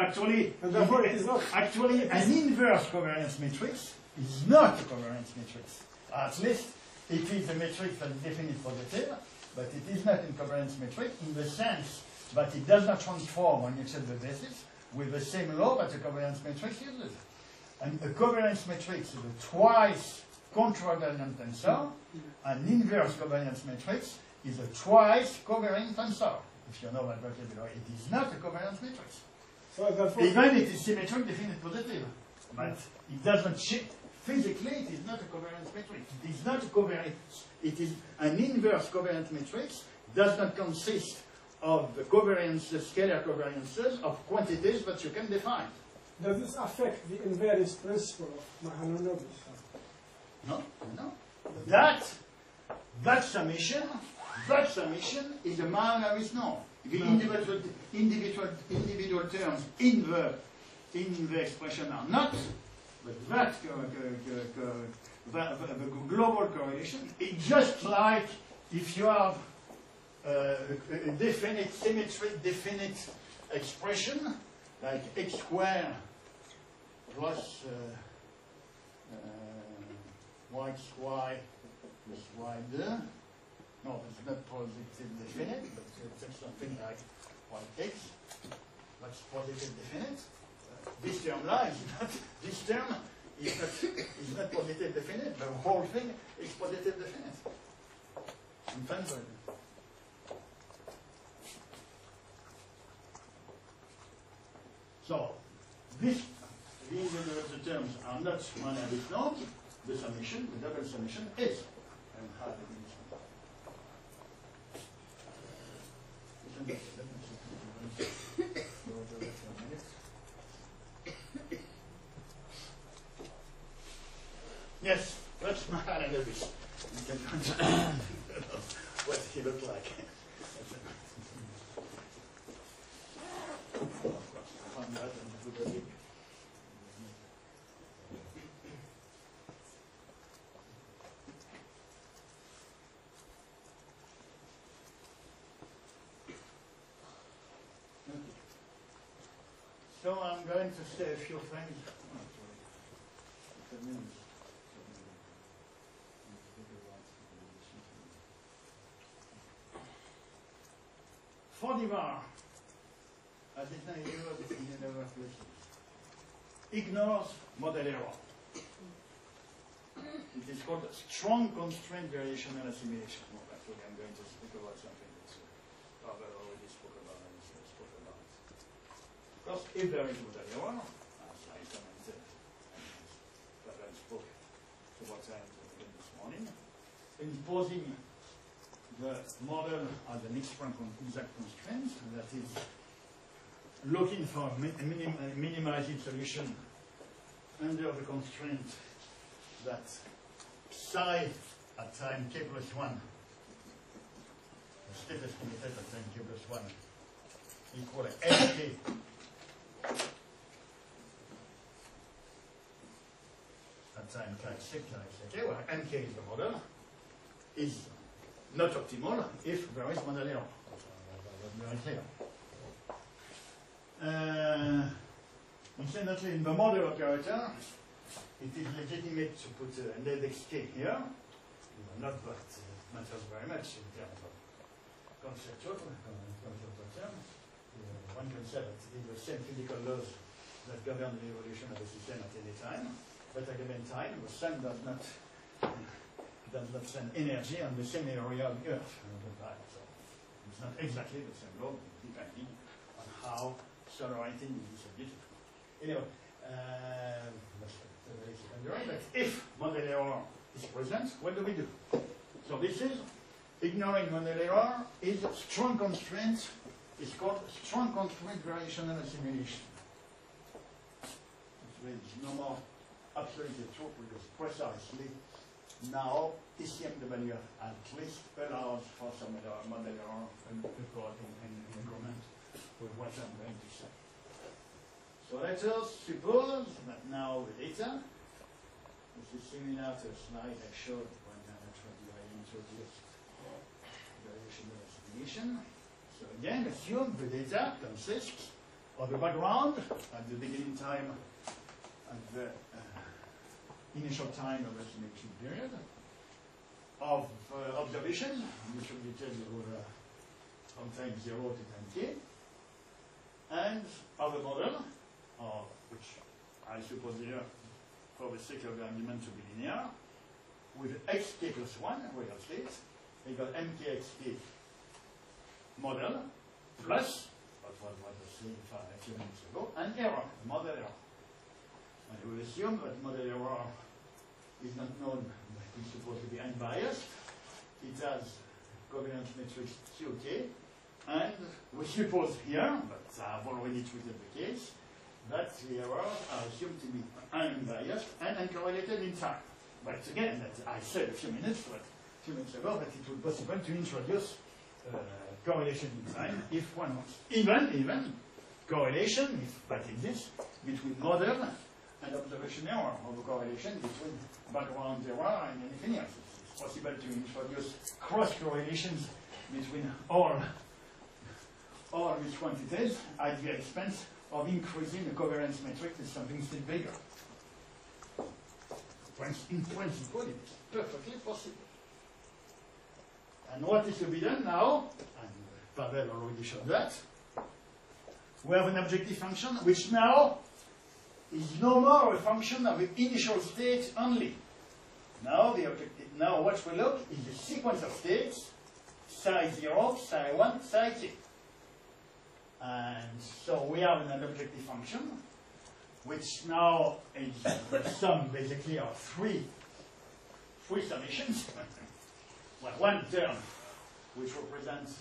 Actually, And therefore it is not. Actually, an inverse covariance matrix is not a covariance matrix. At least it is a matrix that is definitely positive, but it is not a covariance matrix in the sense that it does not transform when you set the basis with the same law that a covariance matrix uses. And a covariance matrix is a twice contravariant tensor. An inverse covariance matrix is a twice covariant tensor. If you know that vocabulary, it is not a covariance matrix. So therefore, Even it is symmetric, definite positive. But it doesn't shift. Physically, it is not a covariance matrix. It is not a covariance. It is an inverse covariance matrix. Does not consist of the covariance, the scalar covariances of quantities that you can define. does this affect the invariance principle of Mahalanobis? No, no. That summation is a Mahalanobis norm. The individual terms in the expression are not, but the global correlation is just like if you have a definite symmetric definite expression like x squared plus yxy plus y2. No, it's not positive definite, but it's something like y(x). That's positive definite. This term là is not, this term is not positive definite. The whole thing is positive definite. In fact, so these universal terms are not one and it's not. The summation, the double summation is. And how do we Yes, that's my analysis. You can understand what he looked like. So I'm going to say a few things. Fodivar, as it ignores model error. It is called strong constraint variational assimilation. Well, actually, I'm going to speak about something that Pavel already spoke about. Because if there is model error, as I commented, and Pavel spoke several times again this morning, imposing the model as an exact constraint that is looking for a minimizing solution under the constraint that psi at time k plus 1, the status commuted at time k plus 1 equal to nk at time k, where nk is the model, is not optimal if there is model error. That's very clear. Incidentally, in the model operator, it is legitimate to put an index k here. Not that it matters very much in terms of conceptual terms. One can say that it is the same physical laws that govern the evolution of a system at any time, but at a given time, the sun does not send energy on the same area of the Earth at the time. So it's not exactly the same law, depending on how solar lighting is distributed. Anyway, that's very secondary, but if model error is present, what do we do? So this is, ignoring model error is strong constraint. It's called strong constraint variational assimilation. It's no more absolutely true because precisely now TCMW at least allows for some model error according in agreement with what I'm going to say. So let us suppose that now the data, this is similar to a slide I showed when I introduced variational assimilation. So again, assume the data consists of a background at the beginning time and the initial time of the assimilation period, of observations distributed over from time 0 to time k, and of a model, which I suppose here, for the sake of the argument, to be linear, with xk plus 1 real state equal mkxk model plus what was the same a few minutes ago, and error, model error. And we will assume that model error is not known, but is supposed to be unbiased. It has covariance matrix QK, and we suppose here, but I've already treated the case, that the errors are assumed to be unbiased and uncorrelated in time. But again, that I said a few minutes ago that it would be possible to introduce correlation in time if one wants. Even correlation, if that exists, between model and observation error, or correlation between background error and anything else. It's possible to introduce cross correlations between all these quantities at the expense of increasing the covariance matrix to something still bigger. In principle, it's perfectly possible. And what is to be done now, and Pavel already showed that, we have an objective function which now is no more a function of the initial state only. Now what we look is the sequence of states, psi 0, psi 1, psi k. And so we have an objective function which now is the sum basically of three summations. Well, one term which represents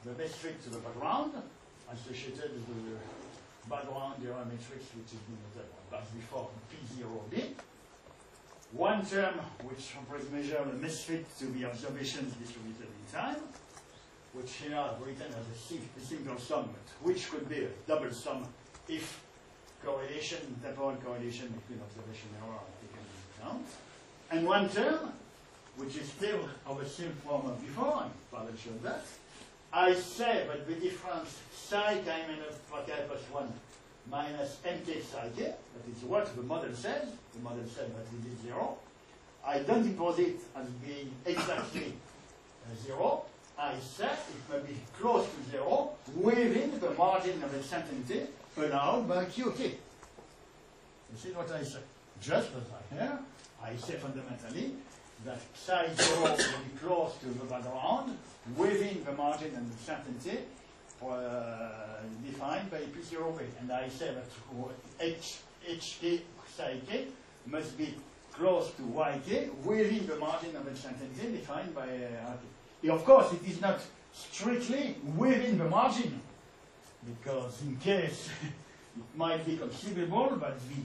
the best fit to the background associated with the background error matrix which is denoted as before P0B. One term which measures the misfit to the observations distributed in time, which here are written as a single sum, but which could be a double sum if temporal correlation between observation and error are taken into account. And one term, which is still of the same form as before, and Pavel showed that. I say that the difference psi k minus k plus 1 minus mk psi k, that is what the model says. The model says that it is 0. I don't impose it as being exactly 0. I say it may be close to 0 within the margin of uncertainty allowed by Qk. This is what I say. Just as I say fundamentally that psi 0 will be close to the background within the margin of uncertainty defined by P0B. And I say that hk psi k must be close to yk within the margin of uncertainty defined by rk. Of course, it is not strictly within the margin, because in case it might be conceivable that the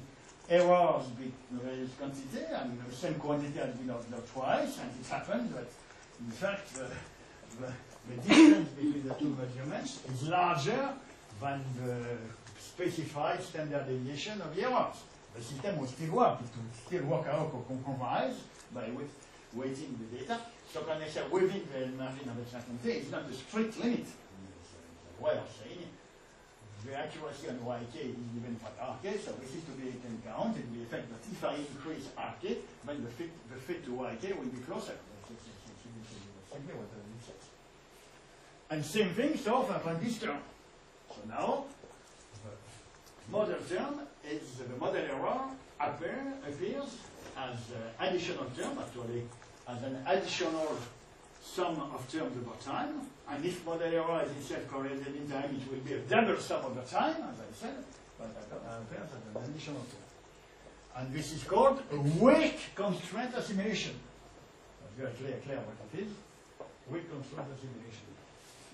errors be various quantity and the same quantity has been observed twice, and it happens that in fact the distance between the two measurements is larger than the specified standard deviation of the errors. The system will still work. It will still work out or compromise by weighting the data. So when I say within the margin of uncertainty, it's not a strict limit. It's a way of saying the accuracy on yk is given by rk, so this is to be taken into account in the effect that if I increase rk, then the fit to yk will be closer. That's exactly what it says. And same thing, so for this term. So now, the model term is the model error appears as an additional term, actually, as an additional sum of terms over time. And if model error is itself correlated in time, it will be a double sum over time, as I said, but that appears as an additional term. And this is called a weak constraint assimilation. It's very clear what it is. Weak constraint assimilation.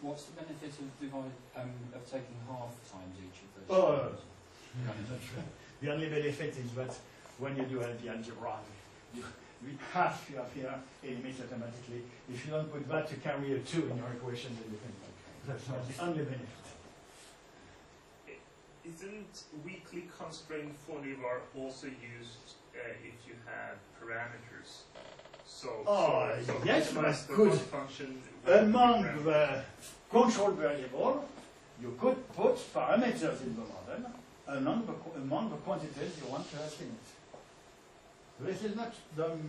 What's the benefit of taking half times each of those? The only benefit is that when you do the algebra, half you have here eliminates automatically. If you don't put that, you carry a 2 in your equation, then you can. That's not the only benefit. Isn't weakly constrained Fourier also used if you have parameters? So yes, but good. Function Among the control variable, you could put parameters in the model among the quantities you want to estimate. This is not done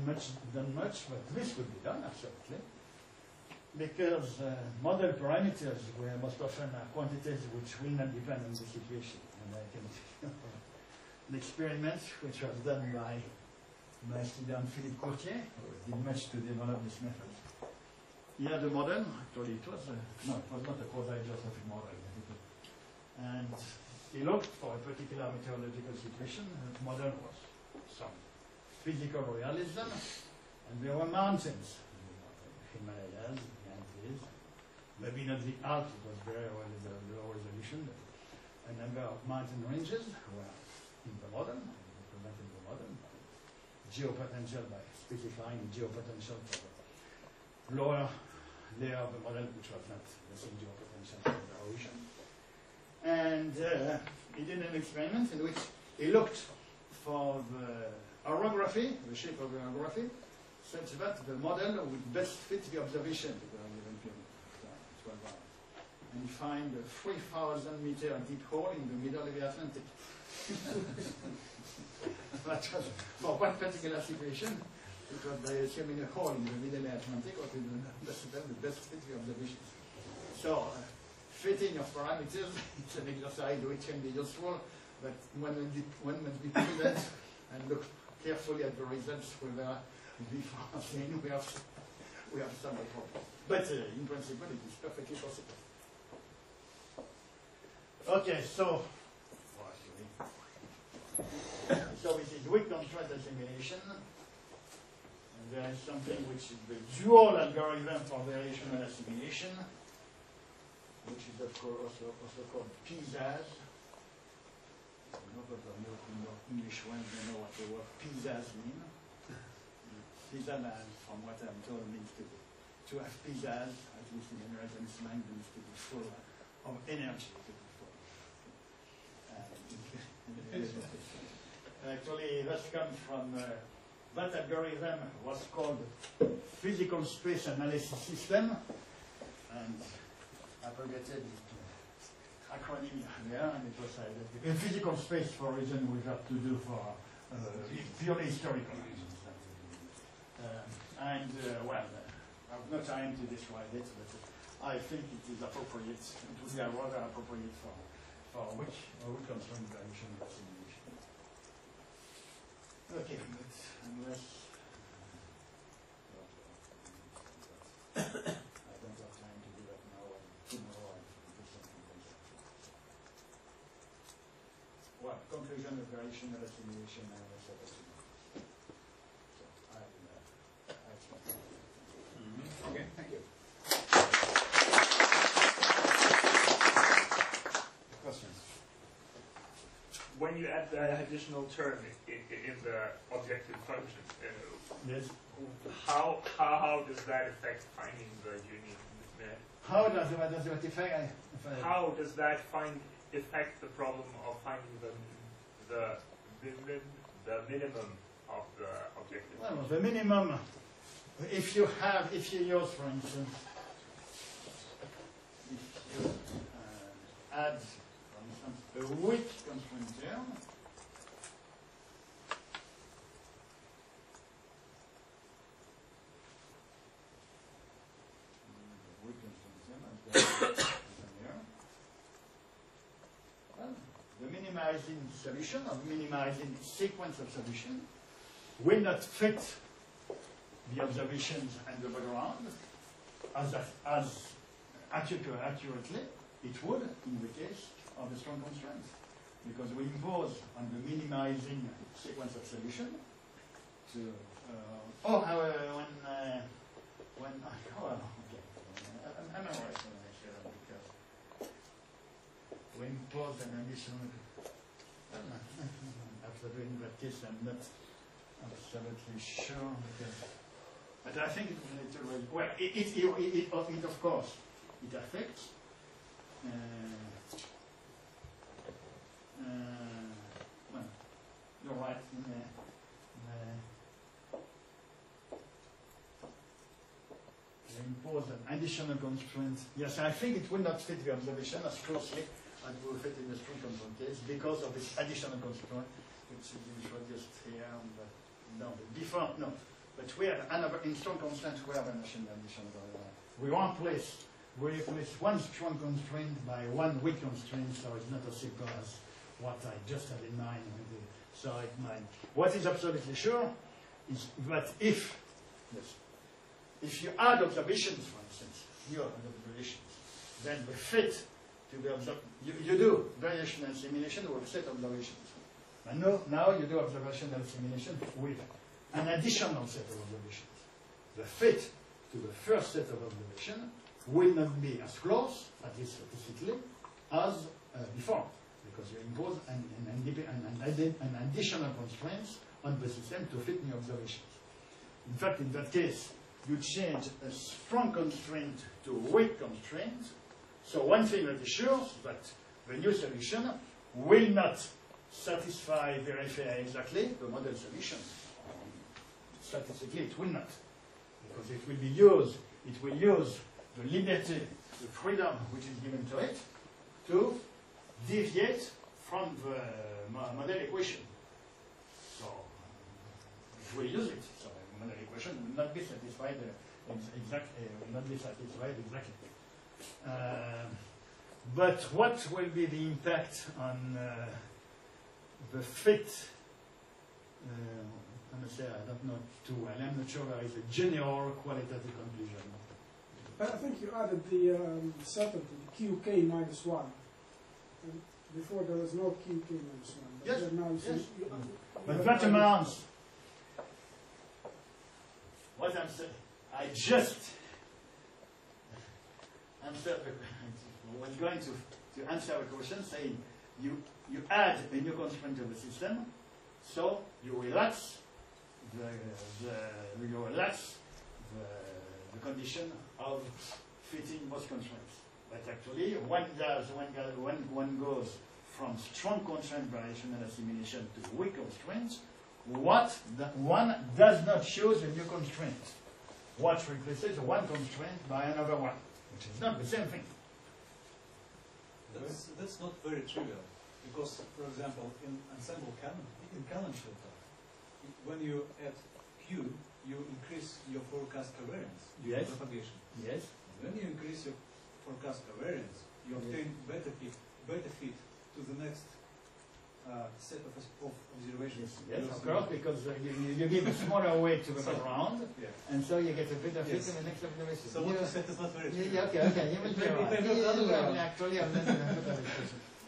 much, but this could be done, absolutely. Because model parameters were most often quantities which will not depend on the situation. And I can an experiment which was done by my student Philippe Courtier, who did much to develop this method. He had a model, actually it was not a quasi-Joseph model. And he looked for a particular meteorological situation, and the model was some physical realism, and there were mountains. The Himalayas, the Andes, maybe not the Alps, it was very low resolution, but a number of mountain ranges were in the model, represented the model, geopotential by specifying geopotential for the lower layer of the model, which was not the same geopotential for the ocean. And he did an experiment in which he looked for the orography, the shape of the orography, such that the model would best fit the observation to the given period of time, 12 hours. And find a 3,000 meter deep hole in the middle of the Atlantic. That was for one particular situation, It was the seminar hall in the Middle Atlantic, what is the best fit observations. So, fitting of parameters, it's an exercise which can be useful, but one must be prudent and look carefully at the results whether before saying we have some problem. But in principle, it is perfectly possible. Okay, so it is weak constraint assimilation. And there is something which is the dual algorithm for variational assimilation, which is of course also called PISAS. Nobody in your English ones don't know what the word PISAS means. PISAS, from what I'm told, means to have PISAS, at least in American slang, means to be full of energy. Actually, that comes from that algorithm was called physical space analysis system, and abbreviated acronym there, and it was a physical space for reasons we have to do for purely historical reasons. Well, I have no time to describe it, but I think it is appropriate. It would be rather appropriate for which constraint variation assimilation. Okay, but unless I don't have time to do that now, and tomorrow I will do something else. Well, conclusion of variational assimilation and assimilation. So I will Okay, thank you. Questions? When you add the additional term in the objective function, yes. how does that affect finding the unique? How does it affect? How does that affect the problem of finding the minimum of the objective? Well, the minimum. If you use, for instance, if you add, for instance, a weak constraint term, well, the minimizing solution or minimizing sequence of solution will not fit the observations and the background as accurately it would in the case of the strong constraint, because we impose on the minimizing sequence of solution to I'm alright when I say that, because we impose an additional after doing that case I'm not absolutely sure, but I think it of course it affects well, you're right impose an additional constraint. Yes, I think it will not fit the observation as closely as will fit in the strong constraint case because of this additional constraint, which is introduced here. But we have another in strong constraint. We have an additional. We replace one strong constraint by one weak constraint, so it's not as simple as what I just had in mind. What is absolutely sure is that if you add observations, for instance, your observations, then the fit to be observed, you do variational assimilation with set observations. And now you do observational assimilation with an additional set of observations. The fit to the first set of observation will not be as close, at least statistically, as before, because you impose an additional constraints on the system to fit new observations. In fact, in that case, you change a strong constraint to a weak constraint. So one thing that is sure is that the new solution will not satisfy very exactly the model solution. Statistically, it will not, because it will use the liberty, the freedom which is given to it, to deviate from the model equation. So it will use it. So the model equation will not be satisfied exactly. Will not be satisfied exactly. But what will be the impact on the fit? I must say I don't know too well. I'm not sure there is a general qualitative conclusion. I think you added the certainty, the QK minus 1. And before there was no QK minus 1. But Yes, now yes. But that that amounts. What I'm saying, I just answered I was going to answer a question saying you add a new constraint to the system, so you relax the condition of fitting most constraints. But actually, when one goes from strong constraint variational assimilation to weak constraints, one does not choose a new constraint. What replaces one constraint by another one, which is not the same thing. That's not very trivial, because, for example, in ensemble Cannon filter, when you add Q, you increase your forecast covariance. Yes. Propagation. Yes. When you increase your forecast covariance, you obtain better fit to the next set of observations. Yes, of course, because you give a smaller weight to the background, and so you get a better fit in the next observation. So what you said is not very true. Okay, you will be right. Actually, I'm not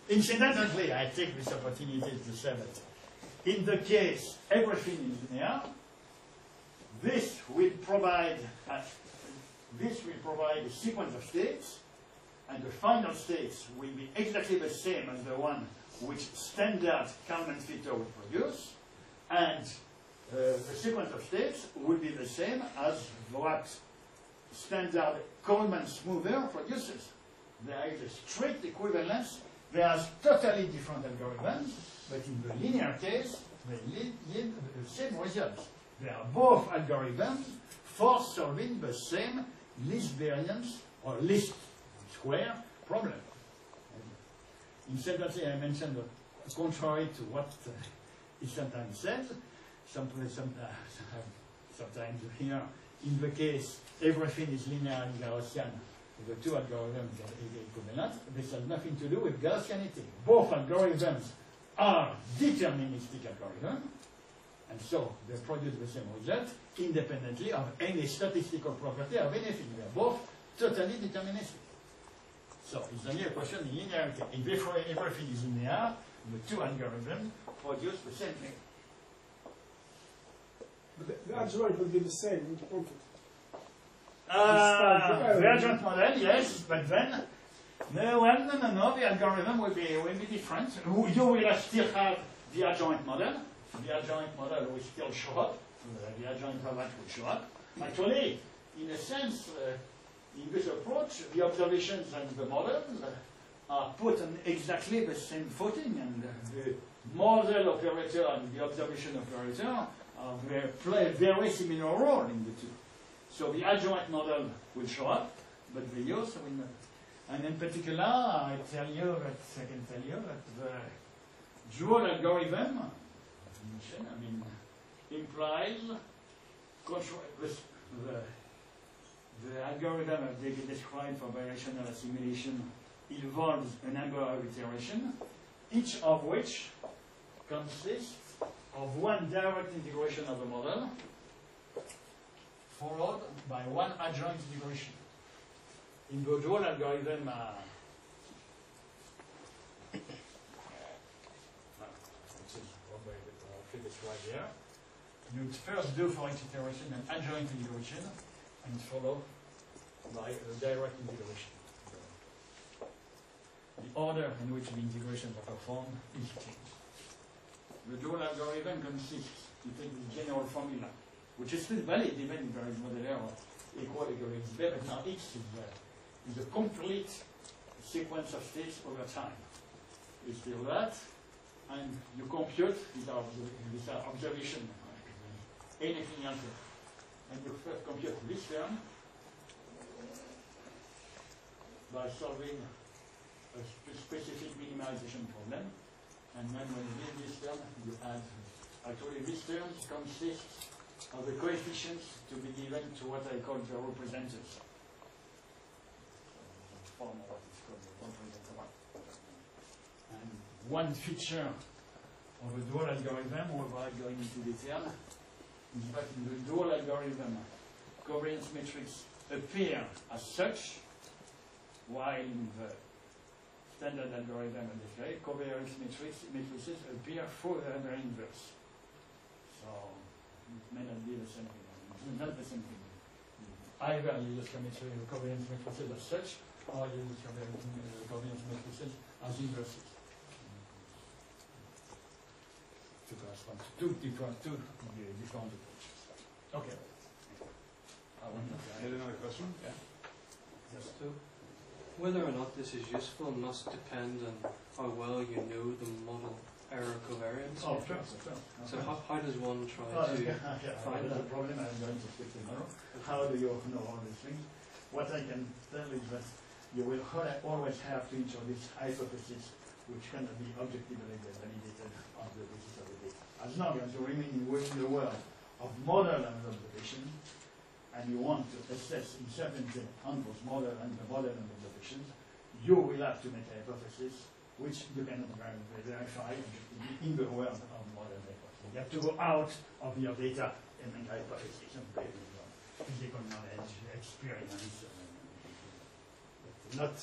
Incidentally, I take this opportunity to say that in the case everything is linear, this will provide a sequence of states, and the final states will be exactly the same as the one which standard Kalman filter would produce, and the sequence of states will be the same as what standard Kalman smoother produces. There is a strict equivalence. There are totally different algorithms, but in the linear case, they yield the same results. They are both algorithms for solving the same least variance or least square problem. Incidentally, I mentioned that contrary to what he sometimes says, sometimes here, in the case everything is linear and Gaussian, the two algorithms are equivalent. This has nothing to do with Gaussianity. Both algorithms are deterministic algorithms, and so they produce the same result independently of any statistical property of anything. They are both totally deterministic. So it's only a question of linearity. If everything is linear, the two algorithms produce the same thing. But the adjoint will be the same, won't it? The adjoint model, yes, but then no, the algorithm will be different. You will still have the adjoint model. The adjoint model will still show up. The adjoint product will show up. Actually, in a sense, in this approach, the observations and the models are put on exactly the same footing, and the model operator and the observation operator play a very similar role in the two. So the adjoint model will show up, but the use will not. And in particular, I can tell you that the dual algorithm implies the algorithm as they described for variational assimilation involves a number of iterations, each of which consists of one direct integration of the model followed by one adjoint integration. In the dual algorithm, which is one way that I describe here, you first do for each iteration an adjoint integration and follow by a direct integration. The order in which the integrations are performed is changed. The dual algorithm consists, you take the general formula, which is still valid even if there is modular or equal equals there, but now X is a complete sequence of states over time. It's still that, and you compute with our observation, anything else, and you first compute this term by solving a specific minimization problem, and then when you get this term, you add. Actually, this term consists of the coefficients to be given to what I call the representers. Form of what is called the representer one. And one feature of a dual algorithm, without going into detail, is that in the dual algorithm, covariance metrics appear as such, while in the standard algorithm of this way, covariance matrices appear further inverse. So it may not be the same thing. It's not the same thing. Either you use covariance matrices as such, or you use covariance matrices as inverses. To correspond to two different approaches. Okay. Another question? Yeah. Yes. So, whether or not this is useful must depend on how well you know the model error covariance. Oh, of course. So how does one try to find that's that? the problem I'm going to speak tomorrow. How do you know all these things? What I can tell is that you will always have to introduce hypotheses which cannot be objectively validated on the basis of the data. As long as you remain within the world of model and observation, and you want to assess uncertainty on those model and observations, you will have to make a hypothesis which you cannot verify in the world of modern networks. You have to go out of your data and make hypotheses based on physical knowledge, experience, not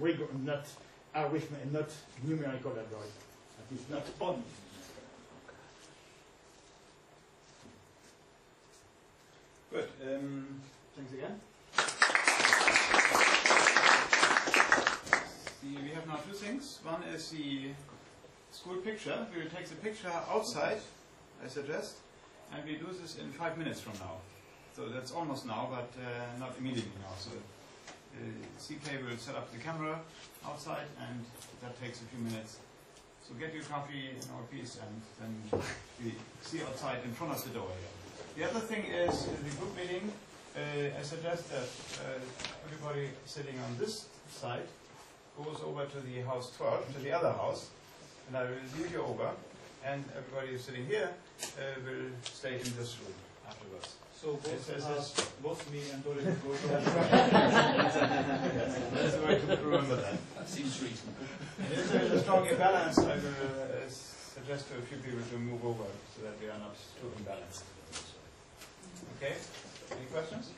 rigor, not arithmetic, not numerical algorithm. That is not only. Good. Thanks again. We have now two things. One is the school picture. We will take the picture outside, I suggest, and we do this in 5 minutes from now. So that's almost now, but not immediately now. So CK will set up the camera outside, and that takes a few minutes. So get your coffee and our piece, and then we see outside in front of the door here. The other thing is the group meeting. I suggest that everybody sitting on this side goes over to the house 12, to the other house, and I will lead you over, and everybody who's sitting here will stay in this room afterwards. So both me and Dorian go to That's the way to remember that. That seems reasonable. And if there is a strong imbalance, I will suggest to a few people to move over so that we are not too imbalanced. Okay? Any questions?